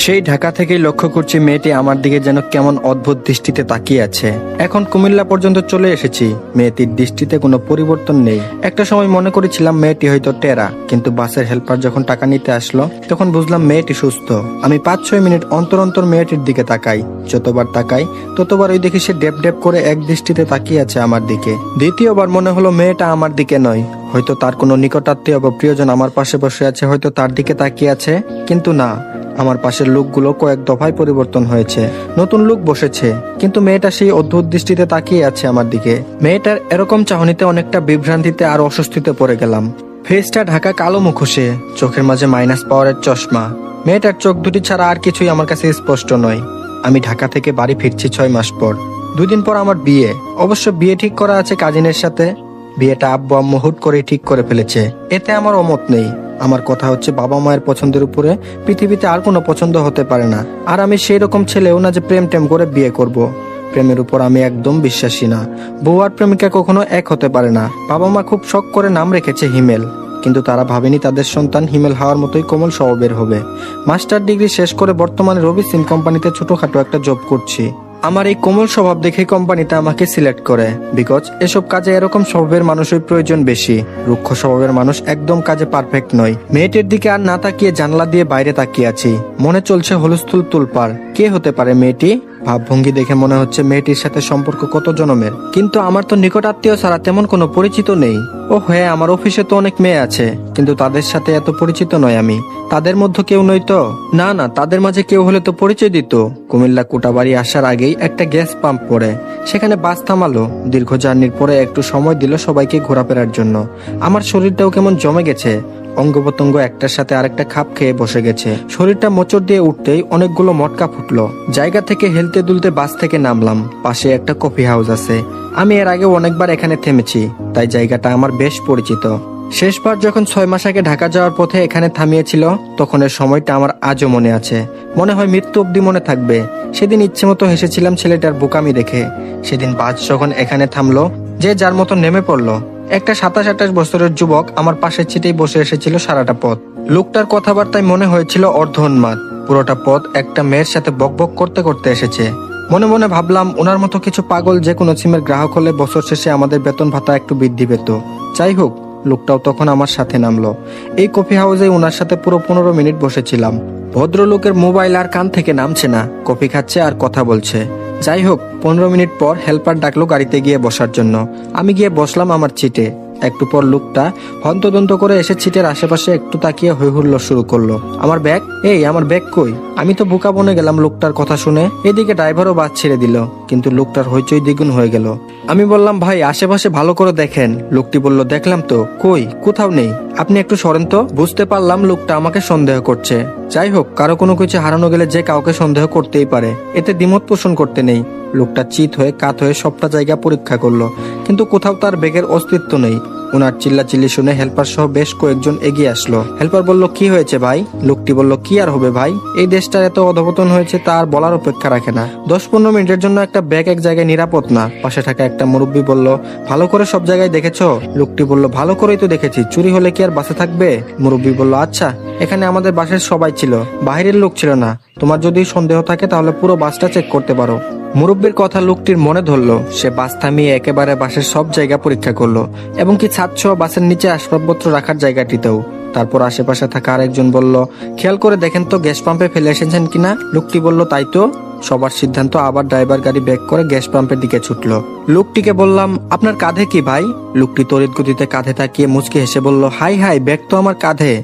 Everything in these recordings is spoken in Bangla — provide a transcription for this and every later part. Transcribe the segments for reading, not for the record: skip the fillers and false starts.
সেই ঢাকা থেকেই লক্ষ্য করছি মেয়েটি আমার দিকে যেন কেমন অদ্ভুত দৃষ্টিতে তাকিয়ে আছে। এখন কুমিল্লা পর্যন্ত চলে এসেছি, মেয়েটির দৃষ্টিতে কোনো পরিবর্তন নেই। একটা সময় মনে করেছিলাম মেয়েটি হয়তো টেরা, কিন্তু বাসের হেল্পার যখন টাকা নিতে আসলো তখন বুঝলাম মেয়েটি সুস্থ। আমি 5-6 মিনিট অন্তর অন্তর মেয়েটির দিকে তাকাই, যতবার তাকাই ততবার ওই দেখি সে ডেপ ডেপ করে এক দৃষ্টিতে তাকিয়ে আছে আমার দিকে। দ্বিতীয়বার মনে হলো মেয়েটা আমার দিকে নয়, হয়তো তার কোনো নিকটাত্মীয় বা প্রিয়জন আমার পাশে বসে আছে, হয়তো তার দিকে তাকিয়ে আছে। কিন্তু না, আমার পাশের লোকগুলো কয়েক দফায় পরিবর্তন হয়েছে, নতুন লোক বসেছে, কিন্তু মেয়েটা সেই অদ্ভুত দৃষ্টিতে তাকিয়ে আছে আমার দিকে। মেয়েটার এরকম চাহনিতে অনেকটা বিভ্রান্তিতে আর অস্বস্তিতে পড়ে গেলাম। ফেসটা ঢাকা কালো মুখোশে, চোখের মাঝে মাইনাস পাওয়ারের চশমা। মেয়েটার চোখ দুটি ছাড়া আর কিছুই আমার কাছে স্পষ্ট নয়। আমি ঢাকা থেকে বাড়ি ফিরছি 6 মাস পর। 2 দিন পর আমার বিয়ে। অবশ্য বিয়ে ঠিক করা আছে কাজিনের সাথে। বিয়েটা আব্বু আম্মু হুট করে ঠিক করে ফেলেছে, এতে আমার অমত নেই। আমার কথা হচ্ছে, বাবা মায়ের পছন্দের উপরে পৃথিবীতে আর কোনো পছন্দ হতে পারে না। আর আমি সেই রকম ছেলেও না যে প্রেম টেম করে বিয়ে করব। প্রেমের উপর আমি একদম বিশ্বাসী না। বউ আর প্রেমিকা কখনো এক হতে পারে না। বাবা মা খুব শখ করে নাম রেখেছে হিমেল, কিন্তু তারা ভাবেনি তাদের সন্তান হিমেল হওয়ার মতোই কোমল স্বভাবের হবে। মাস্টার ডিগ্রি শেষ করে বর্তমানে রবি সিম কোম্পানিতে ছোটখাটো একটা জব করছি। আমার এই কোমল স্বভাব দেখে কোম্পানিতে আমাকে সিলেক্ট করে, বিকজ এসব কাজে এরকম স্বভাবের মানুষের প্রয়োজন বেশি। রুক্ষ স্বভাবের মানুষ একদম কাজে পারফেক্ট নয়। মেয়েটির দিকে আর না তাকিয়ে জানলা দিয়ে বাইরে তাকিয়ে আছি। মনে চলছে হুলস্থুল তুলপার। কে হতে পারে মেয়েটি? ভাবভঙ্গি দেখে মনে হচ্ছে মেয়েটির সাথে সম্পর্ক কত জনমের, কিন্তু আমার তো নিকট আত্মীয় ছাড়া তেমন কোনো পরিচিত নেই। ও হ্যাঁ, আমার অফিসে তো অনেক মেয়ে আছে, কিন্তু তাদের সাথে এত পরিচিত নয় আমি। তাদের মধ্যে কেউ নই তো? না না, তাদের মাঝে কেউ হলে তো পরিচয় দিত। কুমিল্লা কোটাবাড়ি আসার আগেই একটা গ্যাস পাম্প পড়ে, সেখানে বাস থামালো। দীর্ঘ জার্নির পরে একটু সময় দিল সবাইকে ঘোরাফেরার জন্য। আমার শরীরটাও কেমন জমে গেছে, অঙ্গ প্রত্যঙ্গ একটার সাথে আরেকটা খাপ খেয়ে বসে গেছে। শরীরটা মোচড় দিয়ে উঠতেই অনেকগুলো মটকা ফুটলো। জায়গা থেকে হেলতে দুলতে বাস থেকে নামলাম। পাশে একটা কফি হাউস আছে, আমি এর আগে অনেকবার এখানে থেমেছি, তাই জায়গাটা আমার বেশ পরিচিত। শেষবার যখন 6 মাস আগে ঢাকা যাওয়ার পথে এখানে থামিয়েছিল, তখনের সময়টা আমার আজও মনে আছে। মনে হয় মৃত্যু অব্দি মনে থাকবে। সেদিন ইচ্ছে মতো হেসেছিলাম ছেলেটার বোকামি দেখে। সেদিন বাস যখন এখানে থামলো, যে যার মতো নেমে পড়লো। একটা 27-28 বছরের যুবক আমার পাশের সিটেই বসে এসেছিল সারাটা পথ। লোকটার কথাবার্তায় মনে হয়েছিল অর্ধ উন্মাদ। পুরোটা পথ একটা মেয়ের সাথে বকবক করতে করতে এসেছে। মনে মনে ভাবলাম, ওনার মতো কিছু পাগল যে কোনো সিমের গ্রাহক হলে বছর শেষে আমাদের বেতন ভাতা একটু বৃদ্ধি পেত। যাই হোক, লোকটাও তখন আমার সাথে নামলো। এই কফি হাউসে ওনার সাথে পুরো 15 মিনিট বসেছিলাম। ভদ্রলোকের মোবাইল আর কান থেকে নামছে না, কফি খাচ্ছে আর কথা বলছে। যাই হোক, 15 মিনিট পর হেল্পার ডাকলো গাড়িতে গিয়ে বসার জন্য। আমি গিয়ে বসলাম আমার সিটে। একটু পর লোকটা হন্তদন্ত করে এসে সিটের আশেপাশে একটু তাকিয়ে হই হুল্লোড় শুরু করলো। আমার ব্যাগ, এই আমার ব্যাগ কই? আমি তো বোকা বনে গেলাম লোকটার কথা শুনে। এদিকে ড্রাইভারও বাস ছেড়ে দিল, কিন্তু লোকটার হইচই দ্বিগুণ হয়ে গেল। আমি বললাম, ভাই আশেপাশে ভালো করে দেখেন। লোকটি বলল, দেখলাম তো, কই কোথাও নেই, আপনি একটু সরেন তো। বুঝতে পারলাম লোকটা আমাকে সন্দেহ করছে। যাই হোক, কারো কোনো কিছু হারানো গেলে যে কাউকে সন্দেহ করতেই পারে, এতে দ্বিমত পোষণ করতে নেই। লোকটা চিত হয়ে কাত হয়ে সবটা জায়গা পরীক্ষা করলো, কিন্তু কোথাও তার ব্যাগের অস্তিত্ব নেই। ওনার চিল্লাচিল্লি শুনে হেল্পার সহ বেশ কয়েকজন এগিয়ে আসলো। হেল্পার বলল, কি হয়েছে ভাই? লোকটি বলল, কি আর হবে ভাই, এই দেশটার এত অধপতন হয়েছে তা আর বলার অপেক্ষা রাখে না। 10-15 মিনিটের জন্য একটা ব্যাগ এক জায়গায় নিরাপদ না। পাশে থাকা একটা মুরব্বী বলল, ভালো করে সব জায়গায় দেখেছো? লোকটি বলল, ভালো করেই তো দেখেছি, চুরি হলে কি আর বাসে থাকবে? মুরব্বী বলল, আচ্ছা, এখানে আমাদের বাসের সবাই ছিল, বাইরের লোক ছিল না। তোমার যদি সন্দেহ থাকে তাহলে পুরো বাসটা চেক করতে পারো। মুরব্বীর কথা লোকটির মনে ধরলো। সে বাস থামিয়ে একেবারে বাসের সব জায়গা পরীক্ষা করলো, এবং কি ছাদসহ বাসের নিচে আসবাবপত্র রাখার জায়গাটিতেও। তারপর আশেপাশে থাকা আরেকজন বলল, খেয়াল করে দেখেন তো গ্যাস পাম্পে ফেলে এসেছেন কিনা। লোকটি বলল, তাই তো। সবার সিদ্ধান্ত, আবার ড্রাইভার গাড়ি ব্যাক করে গ্যাস পাম্পের দিকে ছুটলো। লোকটিকে বললাম, আপনার কাঁধে কি ভাই? লোকটি তড়িৎ গতিতে কাঁধে তাকিয়ে মুচকি হেসে বলল, হাই হাই, ব্যাগ তো আমার কাঁধে।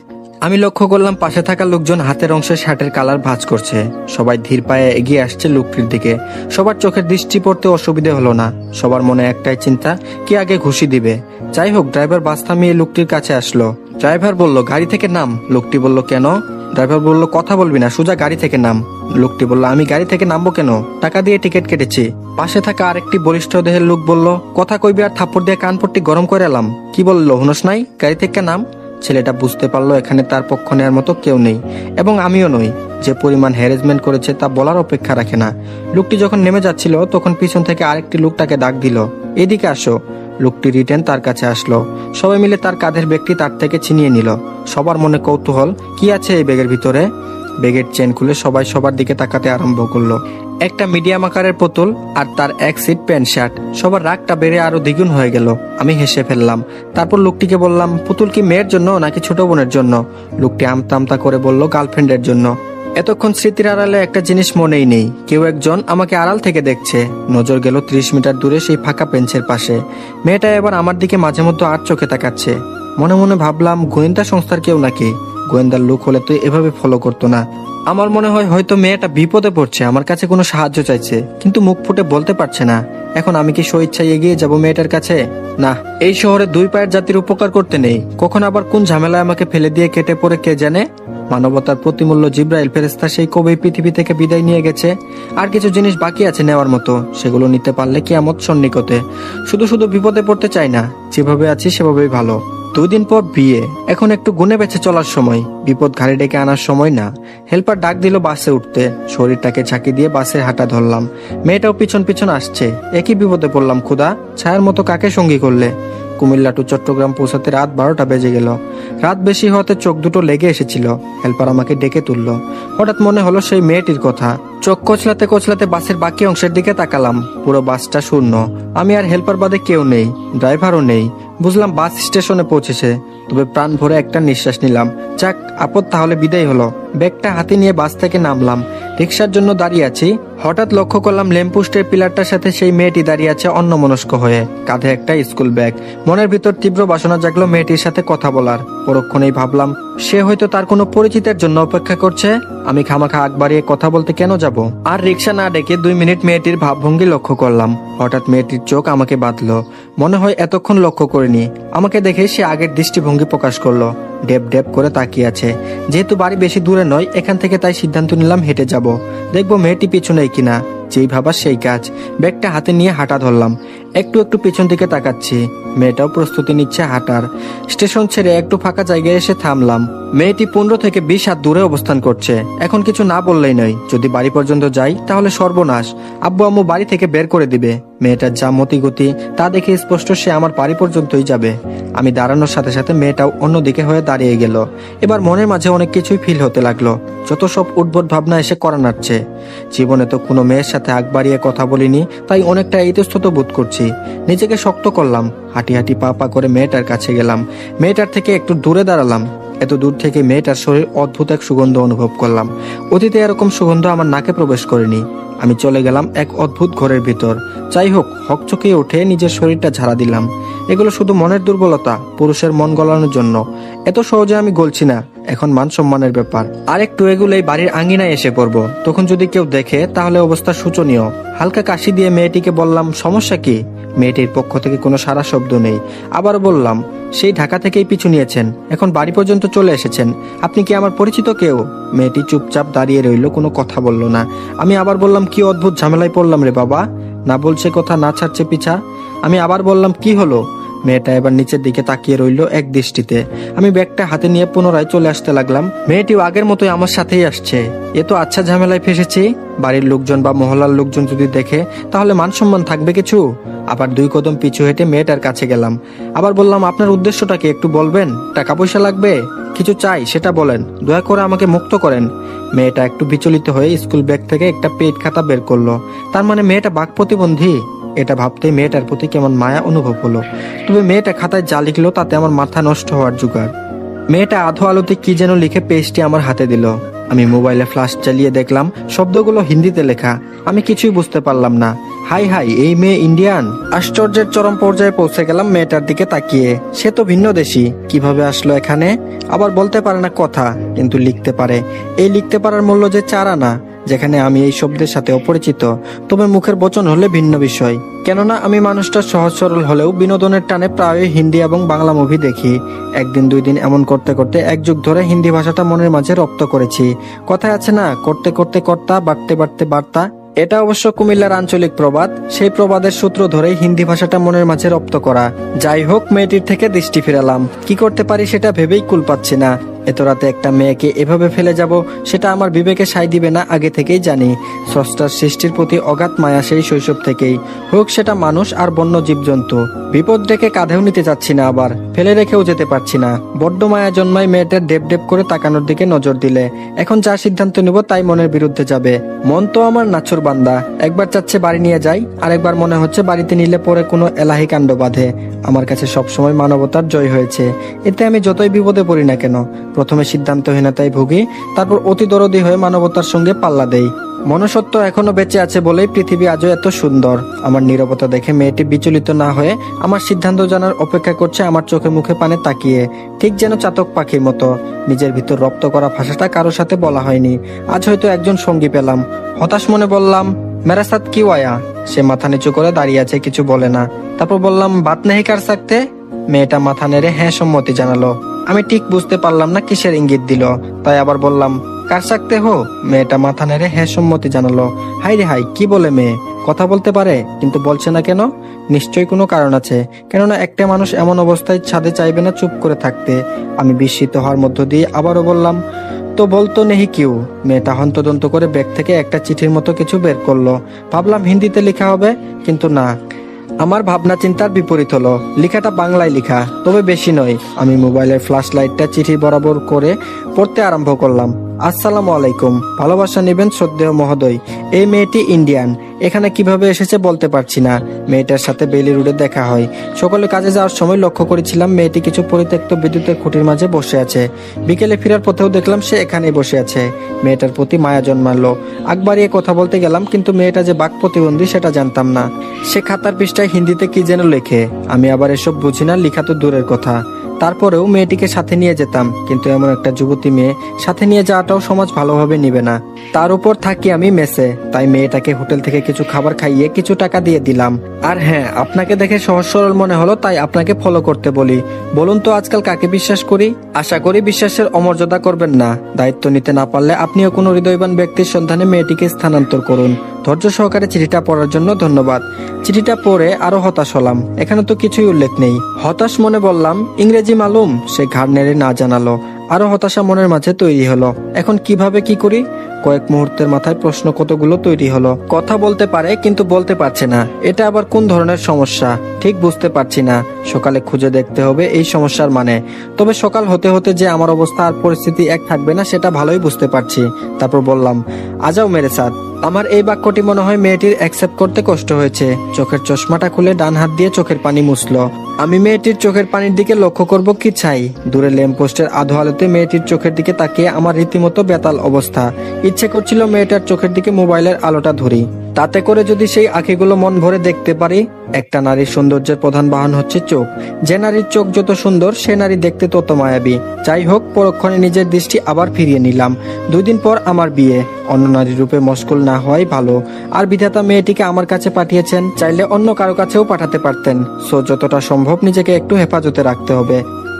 আমি লক্ষ্য করলাম পাশে থাকা লোকজন হাতের অংশে শার্টের কালার ভাঁজ করছে। সবাই ধীর পায়ে এগিয়ে আসছে লোকটির দিকে। সবার চোখের দৃষ্টি পড়তে অসুবিধে হলো না। সবার মনে একটাই চিন্তা, কে আগে ঘুষি দিবে। যাই হোক, ড্রাইভার বাস থামিয়ে লোকটির কাছে আসলো। ড্রাইভার বলল, গাড়ি থেকে নাম। লোকটি বলল, কেন? ড্রাইভার বলল, কথা বলবি না, সোজা গাড়ি থেকে নাম। লোকটি বলল, আমি গাড়ি থেকে নামবো কেন? টাকা দিয়ে টিকিট কেটেছি। পাশে থাকা আরেকটি বলিষ্ঠ দেহের লোক বলল, কথা কইবি আর থাপ্পড় দিয়ে কানপট্টি গরম করে এলাম। কি বললো হুনস নাই? গাড়ি থেকে নাম। ছেলেটা বুঝতে পারলো এখানে তার পক্ষ নেওয়ার মতো কেউ নেই, এবং আমিও নই। যে পরিমাণ হ্যারাসমেন্ট করেছে তা বলার অপেক্ষা রাখে না। লোকটি যখন নেমে যাচ্ছিল তখন পিছন থেকে আরেকটি লোক তাকে ডাক দিল, এদিকে আসো। লোকটি রিটার্ন তার কাছে আসলো। সবাই মিলে তার কাঁধের ব্যাগটি তার থেকে ছিনিয়ে নিল। সবার মনে কৌতূহল, কি আছে এই ব্যাগের ভিতরে? ব্যাগের চেন খুলে সবাই সবার দিকে তাকাতে আরম্ভ করলো। একটা মিডিয়াম আকারের পুতুল আর তার এক সিট প্যান্ট শার্ট, সবার রাগটা বেড়ে আরো দ্বিগুণ হয়ে গেল। আমি হেসে ফেললাম। তারপর লোকটিকে বললাম, পুতুল কি মেয়ের জন্য নাকি ছোট বোনের জন্য? লোকটি আমতা আমতা করে বলল, গার্লফ্রেন্ডের জন্য। এতক্ষণ স্মৃতির আড়ালে একটা জিনিস মনেই নেই, কেউ একজন আমাকে আড়াল থেকে দেখছে। নজর গেল 30 মিটার দূরে সেই ফাঁকা বেঞ্চের পাশে। মেয়েটা এবার আমার দিকে মাঝে মধ্যে আর চোখে তাকাচ্ছে। মনে মনে ভাবলাম, গোয়েন্দা সংস্থার কেউ নাকি? গোয়েন্দার লোক হলে তো এভাবে ফলো করতো না। আমার মনে হয় হয়তো মেয়েটা বিপদে পড়ছে, আমার কাছে কোনো সাহায্য চাইছে, কিন্তু মুখ ফুটে বলতে পারছে না। এখন আমি কি স্বেচ্ছায় এগিয়ে যাব মেয়েটার কাছে? না, এই শহরে 2 পায়ের জাতির উপকার করতে নেই। কখন আবার কোন ঝামেলায় আমাকে ফেলে দিয়ে কেটে পড়ে কে জানে। মানবতার প্রতিমূল্য জিব্রাইল ফেরেশতা সেই কবেই পৃথিবী থেকে বিদায় নিয়ে গেছে। আর কিছু জিনিস বাকি আছে নেওয়ার মতো, সেগুলো নিতে পারলে কিয়ামত সন্নিকটে। শুধু শুধু বিপদে পড়তে চাই না, যেভাবে আছি সেভাবেই ভালো। 2 দিন পর বিয়ে, এখন একটু গুনে বেঁচে চলার সময়, বিপদ ঘাড়ে ডেকে আনার সময় না। হেল্পার ডাক দিল বাসে উঠতে, শরীরটাকে ঝাঁকি দিয়ে বাসের হাঁটা ধরলাম। মেয়েটাও পিছন পিছন আসছে। একই বিপদে পড়লাম খুদা, ছায়ার মতো কাকে সঙ্গী করলে? কুমিল্লা টু চট্টগ্রাম পৌঁছাতে রাত 12টা বেজে গেল। রাত বেশি হওয়াতে চোখ দুটো লেগে এসেছিল। হেল্পার আমাকে ডেকে তুললো। হঠাৎ মনে হলো সেই মেয়েটির কথা। চোখ কচলাতে কচলাতে বাসের বাকি অংশের দিকে তাকালাম। পুরো বাসটা শূন্য, আমি আর হেল্পার বাদে কেউ নেই, ড্রাইভারও নেই। বুঝলাম বাস স্টেশনে পৌঁছেছে। তবে প্রাণ ভরে একটা নিঃশ্বাস নিলাম। যাক, আপদ তাহলে বিদায় হলো। ব্যাগটা হাতে নিয়ে বাস থেকে নামলাম। রিক্সার জন্য দাঁড়িয়ে আছি। হঠাৎ লক্ষ্য করলাম ল্যাম্পপোস্টের পিলারটার সাথে সেই মেয়েটি দাঁড়িয়ে আছে অন্যমনস্ক হয়ে, কাঁধে একটা স্কুল ব্যাগ। মনের ভিতর তীব্র বাসনা জাগলো মেয়েটির সাথে কথা বলার। পরক্ষণেই ভাবলাম, সে হয়তো তার কোনো পরিচিতের জন্য অপেক্ষা করছে। আমি খামাখা আগ বাড়িয়ে কথা বলতে কেন যাব? আর রিক্সা না ডেকে 2 মিনিট মেয়েটির ভাবভঙ্গি লক্ষ্য করলাম। হঠাৎ মেয়েটির চোখ আমাকে বাঁধলো। মনে হয় এতক্ষণ লক্ষ্য করিনি। আমাকে দেখে সে আগের দৃষ্টিভঙ্গি প্রকাশ করলো। ডেপ ডেপ করে তাকিয়ে আছে। যেহেতু বাড়ি বেশি দূরে নয় এখান থেকে, তাই সিদ্ধান্ত নিলাম হেঁটে যাব, দেখবো মেয়েটি পিছনে কিনা। যেই ভাবা সেই কাজ। ব্যাগটা হাতে নিয়ে হাঁটা ধরলাম। একটু একটু পিছন দিকে তাকাচ্ছি। মেয়েটাও প্রস্তুতি নিচ্ছে হাঁটার। স্টেশন ছেড়ে একটু ফাঁকা জায়গায় এসে থামলাম। মেয়েটি 15 থেকে 20 হাত দূরে অবস্থান করছে। এখন কিছু না বললেই নয়, যদি বাড়ি পর্যন্ত যাই তাহলে সর্বনাশ। আব্বু আম্মু বাড়ি থেকে বের করে দিবে। মেয়েটার যা মতিগতি তা দেখে স্পষ্ট সে আমার বাড়ি পর্যন্তই যাবে। আমি দাঁড়ানোর সাথে সাথে মেয়েটাও অন্যদিকে হয়ে দাঁড়িয়ে গেল। এবার মনের মাঝে অনেক কিছুই ফিল হতে লাগলো। যত সব উদ্ভট ভাবনা এসে করা নাড়ছে। জীবনে তো কোনো মেয়ের সাথে আগ বাড়িয়ে কথা বলিনি, তাই অনেকটা ইতস্তত বোধ করছি। নিজেকে শক্ত করলাম। হাঁটি হাঁটি পা পা করে মেয়েটার কাছে গেলাম। মেয়েটার থেকে একটু দূরে দাঁড়ালাম। এত দূর থেকে মেয়েটার শরীর অদ্ভুত এক সুগন্ধ অনুভব করলাম। অতীতে এরকম সুগন্ধ আমার নাকে প্রবেশ করেনি। আমি চলে গেলাম এক অদ্ভুত ঘরের ভিতর। যাই হোক, হকচকিয়ে উঠে নিজের শরীরটা ঝাড়া দিলাম। এগুলো শুধু মনের দুর্বলতা, পুরুষের মন গলানোর জন্য। এত সহজে আমি গলছি না, এখন মান সম্মানের ব্যাপার। আর একটু এগুলোই বাড়ির আঙ্গিনায় এসে পড়বো। তখন যদি কেউ দেখে তাহলে অবস্থা শোচনীয়। হালকা কাশি দিয়ে মেয়েটিকে বললাম, সমস্যা কি? মেয়েটির পক্ষ থেকে কোনো সারা শব্দ নেই। আবার বললাম, সেই ঢাকা থেকেই পিছু নিয়েছেন, এখন বাড়ি পর্যন্ত চলে এসেছেন, আপনি কি আমার পরিচিত কেউ? মেয়েটি চুপচাপ দাঁড়িয়ে রইল, কোনো কথা বলল না। আমি আবার বললাম, কি অদ্ভুত ঝামেলায় পড়লাম রে বাবা। না বলছে কথা, না ছাড়ছে পিছা। আমি আবার বললাম, কি হলো? মেয়েটা এবার নিচের দিকে তাকিয়ে রইল এক দৃষ্টিতে। আমি ব্যাগটা হাতে নিয়ে পুনরায় চলে আসতে লাগলাম। মেয়েটিও আগের মতোই আমার সাথেই আসছে। এ তো আচ্ছা ঝামেলায় ফেসেছি। বাড়ির লোকজন বা মহল্লার লোকজন যদি দেখে তাহলে মান সম্মান থাকবে কিছু? আবার 2 কদম পিছু হেঁটে মেয়েটার কাছে গেলাম। আবার বললাম, আপনার উদ্দেশ্যটা কি একটু বলবেন? টাকা পয়সা লাগবে? কিছু চাই সেটা বলেন, দয়া করে আমাকে মুক্ত করেন। মেয়েটা একটু বিচলিত হয়ে স্কুল ব্যাগ থেকে একটা পেট খাতা বের করলো। তার মানে মেয়েটা বাক প্রতিবন্ধী? এটা ভাবতে মেয়েটার প্রতি কেমন মায়া অনুভব হলো। তবে মেয়েটা খাতায় যা লিখলো তাতে আমার মাথা নষ্ট হওয়ার জোগাড়। মেয়েটা আধো আলোতে কি যেন লিখে পেজটি আমার হাতে দিল। আমি মোবাইলে ফ্ল্যাশ চালিয়ে দেখলাম শব্দগুলো হিন্দিতে লেখা। আমি কিছুই বুঝতে পারলাম না। হাই হাই, এই মেয়ে ইন্ডিয়ান। আশ্চর্যের চরম পর্যায়ে পৌঁছে গেলাম মেয়েটার দিকে তাকিয়ে। সে তো ভিন্ন দেশি, কিভাবে আসলো এখানে? আবার বলতে পারে না কথা, কিন্তু লিখতে পারে। এই লিখতে পারার মূল্য যে 4 আনা, যেখানে আমি এই শব্দের সাথে অপরিচিত। তবে মুখের বচন হলে ভিন্ন বিষয়। কেননা আমি মানুষটা সহজ সরল হলেও বিনোদনের টানে প্রায়ই হিন্দি এবং বাংলা মুভি দেখি। 1 দিন 2 দিন এমন করতে করতে 1 যুগ ধরে হিন্দি ভাষাটা মনের মাঝে রপ্ত করেছি। কথায় আছে না, করতে করতে কর্তা, বাড়তে বাড়তে বার্তা। এটা অবশ্য কুমিল্লার আঞ্চলিক প্রবাদ। সেই প্রবাদের সূত্র ধরেই হিন্দি ভাষাটা মনের মাঝে রপ্ত করা। যাই হোক, মেয়েটির থেকে দৃষ্টি ফেরালাম। কি করতে পারি সেটা ভেবেই কুল পাচ্ছি না। এত রাতে একটা মেয়েকে এভাবে ফেলে যাব, সেটা আমার বিবেকে সায় দিবে না আগে থেকেই জানি। স্রষ্টার সৃষ্টির প্রতি অগাধ মায়া সেই শৈশব থেকেই, হোক সেটা মানুষ আর বন্য জীবজন্তু। বিপদ ডেকে কাঁধেও নিতে চাচ্ছি না, আবার ফেলে রেখেও যেতে পারছি না। বড্ড মায়া জন্মায় মেয়েটার ডেপ ডেপ করে তাকানোর দিকে নজর দিলে। এখন যা সিদ্ধান্ত নিব তাই মনের বিরুদ্ধে যাবে। মন তো আমার নাছর বান্দা, একবার চাচ্ছে বাড়ি নিয়ে যাই, আরেকবার মনে হচ্ছে বাড়িতে নিলে পরে কোনো এলাহি কাণ্ড বাঁধে। আমার কাছে সবসময় মানবতার জয় হয়েছে, এতে আমি যতই বিপদে পড়ি না কেন প্রথমে সিদ্ধান্তহীনতায় ভুগি, তারপর অতি দরদী হয়ে মানবতার সঙ্গে পাল্লা দেই। মনুষ্যত্ব এখনো বেঁচে আছে বলেই পৃথিবী আজও এত সুন্দর। আমার নীরবতা দেখে মেয়েটি বিচলিত না হয়ে আমার সিদ্ধান্ত জানার অপেক্ষা করছে, আমার চোখে মুখে পানে তাকিয়ে, ঠিক যেন চাতক পাখির মতো। নিজের ভিতর রপ্ত করা ভাষাটা কারোর সাথে বলা হয়নি, আজ হয়তো একজন সঙ্গী পেলাম। হতাশ মনে বললাম, মেরা সাথ কিউ আয়া। সে মাথা নিচু করে দাঁড়িয়ে আছে, কিছু বলে না। তারপর বললাম, বাত নেহি কার সাকতে। মেয়েটা মাথা নেড়ে হ্যাঁ সম্মতি জানালো। আমি ঠিক বুঝতে পারলাম না কিসের ইঙ্গিত দিল, তাই আবার বললাম, কার সাকতে হো। মেয়েটা মাথা নেড়ে হ্যাঁ সম্মতি জানালো। হাই রে হাই, কি বলে মেয়ে, কথা বলতে পারে কিন্তু বলছে না কেন? নিশ্চয়ই কোনো কারণ আছে, কেননা একটা মানুষ এমন অবস্থায় ছাদে চাইবে না চুপ করে থাকতে। আমি বিস্মিত হওয়ার মধ্য দিয়ে আবারও বললাম, তো বলতো নেহি কিউ। মেয়েটা হন্তদন্ত করে ব্যাগ থেকে একটা চিঠির মতো কিছু বের করলো। ভাবলাম হিন্দিতে লেখা হবে, কিন্তু না। আমার ভাবনা চিন্তার বিপরীত হলো, লেখাটা বাংলায় লেখা, তবে বেশি নয়। আমি মোবাইলের ফ্ল্যাশ লাইটটা চিঠি বরাবর করে পড়তে আরম্ভ করলাম। আসসালামু আলাইকুম, ভালোবাসা নেবেন শ্রদ্ধেয় মহোদয়। এই মেয়েটি ইন্ডিয়ান, এখানে কিভাবে এসেছে বলতে পারছি না। মেয়েটার সাথে বেইলি রোডে দেখা হয়। সকালে কাজে যাওয়ার সময় লক্ষ্য করেছিলাম মেয়েটি কিছু পরিত্যক্ত বিদ্যুতের খুঁটির মাঝে বসে আছে। বিকেলে ফেরার পথেও দেখলাম সে এখানেই বসে আছে। মেয়েটার প্রতি মায়া জন্মালো। আগ বাড়িয়ে কথা বলতে গেলাম, কিন্তু মেয়েটা যে বাক প্রতিবন্ধী সেটা জানতাম না। সে খাতার পৃষ্ঠায় হিন্দিতে কি যেন লেখে। আমি আবার এসব বুঝি না, লেখা তো দূরের কথা। তারপরেও মেয়েটিকে সাথে নিয়ে যেতাম, কিন্তু এমন একটা যুবতী মেয়ে সাথে নিয়ে যাওয়াটাও সমাজ ভালোভাবে নিবে না। তার উপর থাকি আমি মেসে, তাই মেয়েটাকে হোটেল থেকে কিছু খাবার খাইয়ে কিছু টাকা দিয়ে দিলাম। আর হ্যাঁ, আপনাকে দেখে সহজ সরল মনে হলো, তাই আপনাকে ফলো করতে বলি। বলুন তো আজকাল কাকে বিশ্বাস করি? আশা করি বিশ্বাসের অমর্যাদা করবেন না। দায়িত্ব নিতে না পারলে আপনিও কোনো হৃদয়বান ব্যক্তির সন্ধানে মেয়েটিকে স্থানান্তর করুন। ধৈর্য সহকারে চিঠিটা পড়ার জন্য ধন্যবাদ। চিঠিটা পড়ে আরো হতাশ হলাম, এখানে তো কিছুই উল্লেখ নেই। হতাশ মনে বললাম, ইংরেজি মালুম? সে ঘাড় নেড়ে না জানালো। আরো হতাশা মনের মাঝে তৈরি হলো। এখন কিভাবে কি করি? কয়েক মুহূর্তের মাথায় প্রশ্ন কতগুলো তৈরি হলো। কথা বলতে পারে কিন্তু বলতে পারছে না, এটা আবার কোন ধরনের সমস্যা ঠিক বুঝতে পারছি না। সকালে খুঁজে দেখতে হবে এই সমস্যার মানে। তবে সকাল হতে হতে যে আমার অবস্থা আর পরিস্থিতি এক থাকবে না সেটা ভালোই বুঝতে পারছি। তারপর বললাম, আজাও মেরে সাথ। আমার এই বাক্যটি মনে হয় মেয়েটির অ্যাকসেপ্ট করতে কষ্ট হয়েছে। চোখের চশমাটা খুলে ডান হাত দিয়ে চোখের পানি মুছলো। আমি মেয়েটির চোখের পানির দিকে লক্ষ্য করব কি চাই? দূরে ল্যাম্পপোস্টের আধো আলোতে মেয়েটির চোখের দিকে তাকিয়ে আমার রীতিমতো বেতাল অবস্থা। ইচ্ছে করছিল মেয়েটার চোখের দিকে মোবাইলের আলোটা ধরি, তাতে করে যদি সেই আঁখিগুলো মন ভরে দেখতে পারি। একটা নারীর সৌন্দর্যের প্রধান বাহন হচ্ছে চোখ। যে নারীর চোখ যত সুন্দর, সে নারী দেখতে তত মায়াবী। যাই হোক, পরক্ষণে নিজের দৃষ্টি আবার ফিরিয়ে নিলাম। 2 দিন পর আমার বিয়ে। অন্য নারী রূপে মশগুল না হওয়াই ভালো। আর বিধাতা মেয়েটিকে আমার কাছে পাঠিয়েছেন, চাইলে অন্য কারো কাছেও পাঠাতে পারতেন। সো যতটা সম্ভব নিজেকে একটু হেফাজতে রাখতে হবে,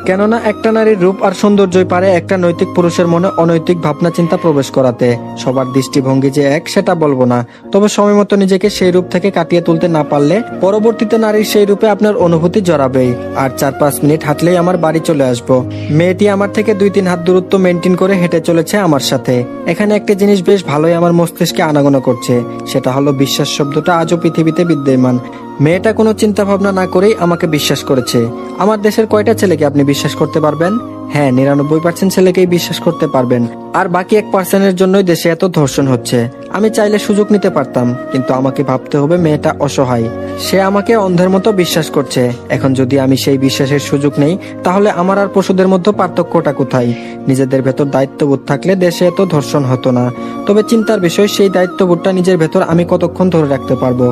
কেননা একটা নারীর রূপ আর সৌন্দর্যই পারে একটা নৈতিক পুরুষের মনে অনৈতিক ভাবনা চিন্তা প্রবেশ করাতে। সবার দৃষ্টিভঙ্গি যে এক সেটা বলবো না, তবে সময় মতো নিজেকে সেই রূপ থেকে কাটিয়ে তুলতে না পারলে পরবর্তীতে নারীর সেই রূপে আপনার অনুভূতি জড়াবেই। আর 4-5 মিনিট হাঁটলেই আমার বাড়ি চলে আসবো। মেয়েটি আমার থেকে 2-3 হাত দূরত্ব মেনটেন করে হেঁটে চলেছে আমার সাথে। এখানে একটা জিনিস বেশ ভালোই আমার মস্তিষ্কে আনাগোনা করছে, সেটা হলো বিশ্বাস শব্দটা আজও পৃথিবীতে বিদ্যমান। মেয়েটা কোনো চিন্তা ভাবনা না করেই আমাকে বিশ্বাস করেছে। আমার দেশের কয়টা ছেলেকে আপনি বিশ্বাস করতে পারবেন? হ্যাঁ, 99% ছেলেকেই বিশ্বাস করতে পারবেন। আর বাকি 1%-এর জন্যই দেশে এত ধর্ষণ হচ্ছে। আমি চাইলে সুযোগ নিতে পারতাম, কিন্তু আমাকে ভাবতে হবে মেয়েটা অসহায়। সে আমাকে অন্ধের মতো বিশ্বাস করছে। এখন যদি আমি সেই বিশ্বাসের সুযোগ নেই, তাহলে আমার আর পশুদের মধ্যে পার্থক্যটা কোথায়? নিজেদের ভেতর দায়িত্ববোধ থাকলে দেশে এত ধর্ষণ হতো না। তবে চিন্তার বিষয়, সেই দায়িত্ববোধটা নিজের ভেতর আমি কতক্ষণ ধরে রাখতে পারবো?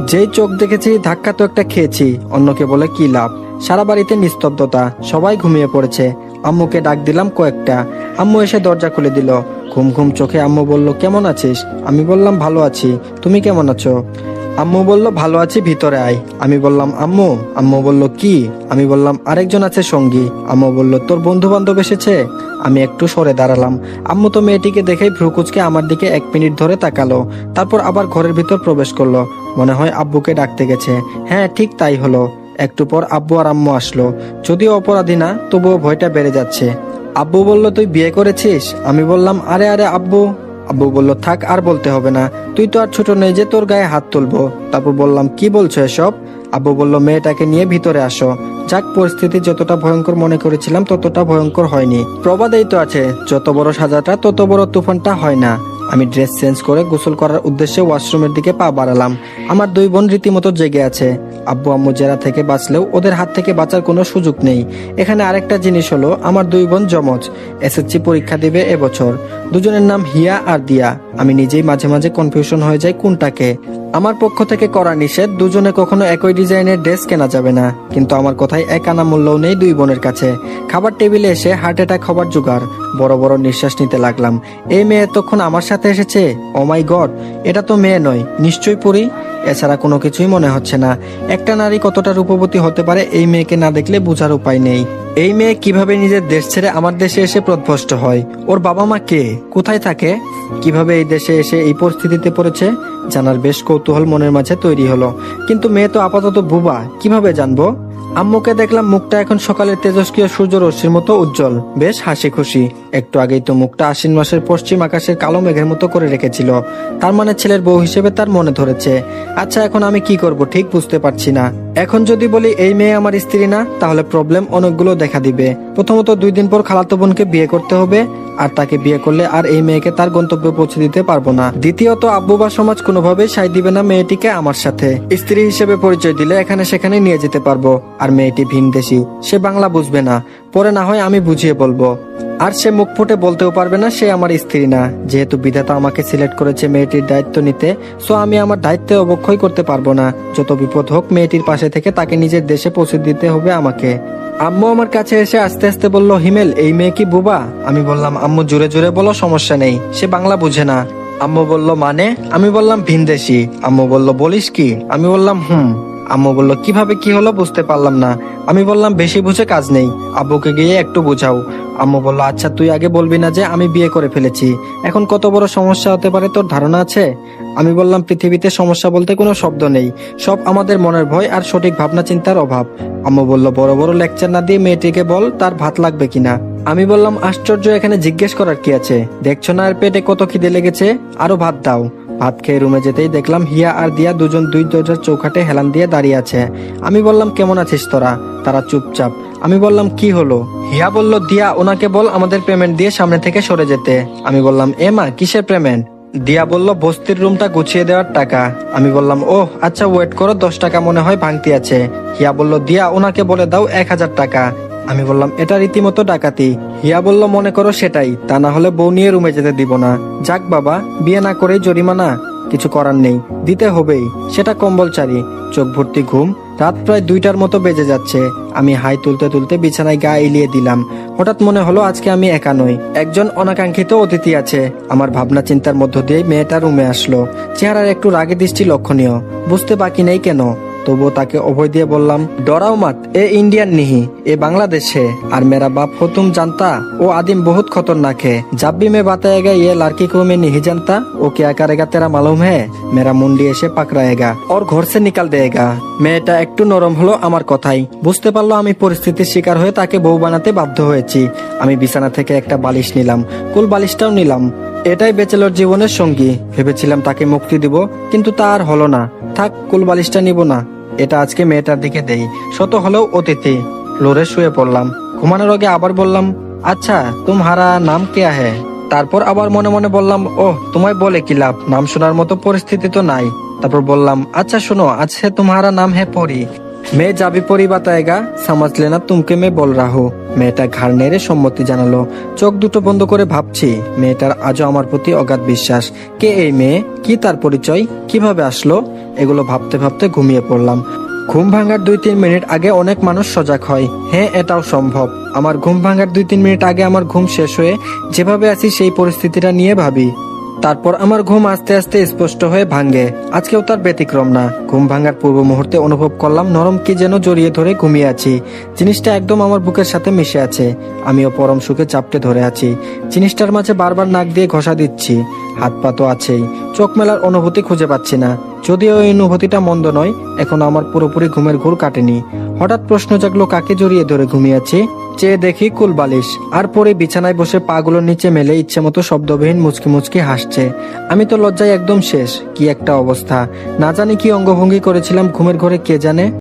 যেই চোখ দেখেছি, ধাক্কা তো একটা খেয়েছি, অন্যকে বলে কি লাভ? সারা বাড়িতে নিস্তব্ধতা, সবাই ঘুমিয়ে পড়েছে। আম্মুকে ডাক দিলাম কয়েকটা। আম্মু এসে দরজা খুলে দিল। ঘুম ঘুম চোখে আম্মু বলল, কেমন আছিস? আমি বললাম, ভালো আছি, তুমি কেমন আছো? আম্মু বলল, ভালো আছি, ভিতরে আয়। আমি বললাম, আম্মু। আম্মু বলল, কি? আমি বললাম, আরেকজন আছে সঙ্গী। আম্মু বলল, তোর বন্ধু বান্ধব এসেছে? আমি একটু সরে দাঁড়ালাম। আম্মু তো মেয়েটিকে দেখেই ভ্রুকুচকে আমার দিকে 1 মিনিট ধরে তাকালো, তারপর আবার ঘরের ভিতর প্রবেশ করলো। মনে হয় আব্বুকে ডাকতে গেছে। হ্যাঁ, ঠিক তাই হলো। একটু পর আব্বু আর আম্মু আসলো। যদিও অপরাধী না, তবুও ভয়টা বেড়ে যাচ্ছে। আব্বু বলল তুই বিয়ে করেছিস? আমি বললাম আরে আরে আব্বু। আব্বু বলল থাক আর বলতে হবে না, তুই তো আর ছোট নেই যে তোর গায়ে হাত তুলবো। তারপর বললাম কি বলছো এসব? আব্বু বলল মেয়েটাকে নিয়ে ভিতরে আসো। যাক, পরিস্থিতি যতটা ভয়ঙ্কর মনে করেছিলাম ততটা ভয়ঙ্কর হয়নি। প্রবাদেই তো আছে, যত বড় সাজাটা তত বড় তুফানটা হয় না। আমি ড্রেস চেঞ্জ করে গোসল করার উদ্দেশ্যে ওয়াশরুমের দিকে পা বাড়ালাম। আমার দুই বোন রীতিমতো জেগে আছে। আব্বু আম্মু জেরা থেকে বাঁচলেও ওদের হাত থেকে বাঁচার কোনো সুযোগ নেই। এখানে আরেকটা জিনিস হলো, আমার দুই বোন যমজ, এসএসসি পরীক্ষা দিবে এবছর। দুজনের নাম হিয়া আর দিয়া। আমি নিজেই মাঝে মাঝে কনফিউশন হয়ে যাই কোনটাকে। আমার পক্ষ থেকে করা নিষেধ, দুজনে কখনো একই ডিজাইনের ড্রেস কেনা যাবে না, কিন্তু আমার কথায় এক আনা মূল্যও নেই দুই বোনের কাছে। খাবার টেবিলে এসে হার্ট অ্যাটাক হবার জোগাড়। বড় বড় নিঃশ্বাস নিতে লাগলাম। এই মেয়ে তখন আমার সাথে এসেছে। ও মাই গড, এটা তো মেয়ে নয়, নিশ্চয়ই পরী। এছাড়া কোনো কিছুই মনে হচ্ছে না। একটা নারী কতটা রূপবতী হতে পারে এই মেয়েকে না দেখলে বোঝার উপায় নেই। এই মেয়ে কিভাবে নিজের দেশ ছেড়ে আমার দেশে এসে প্রধ্বস্ত হয়? ওর বাবা মা কে, কোথায় থাকে, কিভাবে এই দেশে এসে এই পরিস্থিতিতে পড়েছে জানার বেশ কৌতূহল মনের মাঝে তৈরি হলো। কিন্তু মেয়ে তো আপাতত বুবা, কিভাবে জানবো? আম্মুকে দেখলাম মুখটা এখন সকালের তেজস্ক্রিয় সূর্য রশ্মির মতো উজ্জ্বল, বেশ হাসি খুশি। একটু আগেই তো মুখটা আশ্বিন মাসের পশ্চিম আকাশের কালো মেঘের মতো করে রেখেছিল। তার মানে ছেলের বউ হিসেবে তার মনে ধরেছে। আচ্ছা, এখন আমি কি করব ঠিক বুঝতে পারছি না। এখন যদি বলি এই মেয়ে আমার স্ত্রী না, তাহলে প্রবলেম অনেকগুলো দেখা দিবে। প্রথমত 2 দিন পর খালাতো বোনকে বিয়ে করতে হবে, আর তাকে বিয়ে করলে আর এই মেয়েকে তার গন্তব্যে পৌঁছে দিতে পারবো না। দ্বিতীয়ত আব্বু বা সমাজ কোনোভাবেই সায় দিবে না মেয়েটিকে আমার সাথে। স্ত্রী হিসেবে পরিচয় দিলে এখানে সেখানে নিয়ে যেতে পারবো। আর মেয়েটি ভিনদেশী, সে বাংলা বুঝবে না। পরে না হয় আমি বুঝিয়ে বলবো। আর সে মুখ ফুটে বলতেও পারবে না সে আমার স্ত্রী না। যেহেতু বিধাতা আমাকে সিলেক্ট করেছে মেয়েটির দায়িত্ব নিতে, সো আমি আমার দায়িত্বে অবক্ষয় করতে পারবো না। যত বিপদ হোক মেয়েটির পাশে থেকে তাকে নিজের দেশে পৌঁছে দিতে হবে আমাকে। আম্মু আমার কাছে এসে আস্তে আস্তে বলল, হিমেল এই মেয়ে কি বুবা? আমি বললাম আম্মু জোরে জোরে বলো, সমস্যা নেই, সে বাংলা বুঝে না। আম্মু বলল মানে? আমি বললাম ভিনদেশী। আম্মু বলল বলিস কি? আমি বললাম আম্মু বলল কিভাবে কি হলো বুঝতে পারলাম না। আমি বললাম বেশি বুঝে কাজ নেই, আব্বুকে গিয়ে একটু বুঝাও। আম্মু বলল আচ্ছা তুই আগে বলবি না যে আমি বিয়ে করে ফেলেছি? এখন কত বড় সমস্যা হতে পারে তোর ধারণা আছে? আমি বললাম পৃথিবীতে সমস্যা বলতে কোনো শব্দ নেই, সব আমাদের মনের ভয় আর সঠিক ভাবনা চিন্তার অভাব। আম্মু বলল বড় বড় লেকচার না দিয়ে মেয়েটিকে বল তার ভাত লাগবে কিনা। আমি বললাম আশ্চর্য, এখানে জিজ্ঞেস করার কি আছে? দেখছো না আর পেটে কত খিদে লেগেছে, আরো ভাত দাও। ভাত খেয়ে রুমে যেতেই দেখলাম হিয়া আর দিয়া দুজন দুই দরজার চৌকাঠে হেলান দিয়ে দাঁড়িয়ে আছে। আমি বললাম কেমন আছিস তোরা? তারা চুপচাপ। আমি বললাম কি হলো? হিয়া বলল দিয়া ওনাকে বল আমাদের পেমেন্ট দিয়ে সামনে থেকে সরে যেতে। আমি বললাম মা কিসের পেমেন্ট? দিয়া বলল বস্তির রুমটা গুছিয়ে দেওয়ার টাকা। আমি বললাম ওহ আচ্ছা ওয়েট করো, 10 টাকা মনে হয় ভাঙতি আছে। হিয়া বলল দিয়া ওনাকে বলে দাও 1000 টাকা। আমি বললাম এটা রীতিমতো ডাকাতি। হিয়া বলল মনে করো সেটাই, তা না হলে বউ নিয়ে রুমে যেতে দিব না। যাক বাবা, বিয়ে না করেই জরিমানা, কিছু করার নেই, দিতে হবেই, সেটা কম্বলচারী। চোখ ভর্তি ঘুম। রাত প্রায় 2টার মতো বেজে যাচ্ছে। আমি হাই তুলতে তুলতে বিছানায় গা এলিয়ে দিলাম। হঠাৎ মনে হলো আজকে আমি একা নই, একজন অনাকাঙ্ক্ষিত অতিথি আছে। আমার ভাবনা চিন্তার মধ্য দিয়ে মেয়েটা রুমে আসলো। চেহারার একটু রাগে দৃষ্টি লক্ষণীয়, বুঝতে বাকি নেই কেন। তবুও তাকে অভয় দিয়ে বললাম ডরাও মত, এ ইন্ডিয়ান নিহি, এ বাংলাদেশ है আর मेरा बाप हो तुम जानता, वो आदिम बहुत खतरनाक है। जब भी मैं बताएगा ये लड़की को मैं नहीं जानता, वो क्या करेगा तेरा मालूम है? मेरा मुंडी এসে পাকড়াएगा और घर से निकाल देगा। মেয়েটা একটু নরম হলো আমার কথাই, বুঝতে পারলো আমি পরিস্থিতির শিকার হয়ে তাকে বউ বানাতে বাধ্য হয়েছি। আমি বিছানা থেকে একটা বালিশ নিলাম, কুল বালিশটাও নিলাম। এটাই ব্যাচেলর জীবনের সঙ্গী ভেবেছিলাম, তাকে মুক্তি দিব, কিন্তু তা আর হলো না। থাক, কুল বালিশটা নিব না, এটা আজকে মেয়েটার দিকে দেই, শত হলেও অতিথি। ফ্লোরে শুয়ে পড়লাম। ঘুমানোর আগে আবার বললাম আচ্ছা তুমহারা নাম কেয়া হে? তারপর আবার মনে মনে বললাম ওহ তোমায় বলে কি লাভ, নাম শোনার মতো পরিস্থিতি তো নাই। তারপর বললাম আচ্ছা শোনো, আজকে तुम्हारा नाम है পরি। मैं जाबी परी बताएगा, समझ लेना तुमके मैं बोल रहा हूँ। মেয়েটা ঘাড় নেড়ে সম্মতি জানালো। চোখ দুটো বন্ধ করে ভাবছি, মেয়েটার আজও আমার প্রতি অগাধ বিশ্বাস। কে এই মেয়ে, কি তার পরিচয়, কিভাবে আসলো, এগুলো ভাবতে ভাবতে ঘুমিয়ে পড়লাম। ঘুম ভাঙার 2-3 মিনিট আগে অনেক মানুষ সজাগ হয়, হ্যাঁ এটাও সম্ভব। আমার ঘুম ভাঙার 2-3 মিনিট আগে আমার ঘুম শেষ হয়ে যেভাবে আছি সেই পরিস্থিতিটা নিয়ে ভাবি। তারপর আমার ঘুম আস্তে আস্তে স্পষ্ট হয়ে ভাঙে। আজকেও তার ব্যতিক্রম না। ঘুম ভাঙার পূর্ব মুহূর্তে অনুভব করলাম নরম কি যেন জড়িয়ে ধরে ঘুমিয়ে আছি। জিনিসটা একদম আমার বুকের সাথে মিশে আছে। আমিও পরম সুখে চাপটে ধরে আছি। জিনিসটার মাঝে বারবার নাক দিয়ে ঘষা দিচ্ছি। হাত পা তো আছেই, চোখ মেলার অনুভূতি খুঁজে পাচ্ছি না। যদিও এই অনুভূতিটা মন্দ নয়, এখন আমার পুরোপুরি ঘুমের ঘোর কাটেনি। হঠাৎ প্রশ্ন জাগলো কাকে জড়িয়ে ধরে ঘুমিয়েছি। চেয়ে দেখি কুলবালিশ, আর পরে বিছানায় বসে পাগুলোর নিচে মেলে ইচ্ছে মতো শব্দবিহীন মুচকি মুচকি হাসছে। আমি তো লজ্জায় একদম শেষ। কি একটা অবস্থা! না জানি কি অঙ্গভঙ্গি করেছিলাম ঘুমের ঘরে কে জানে।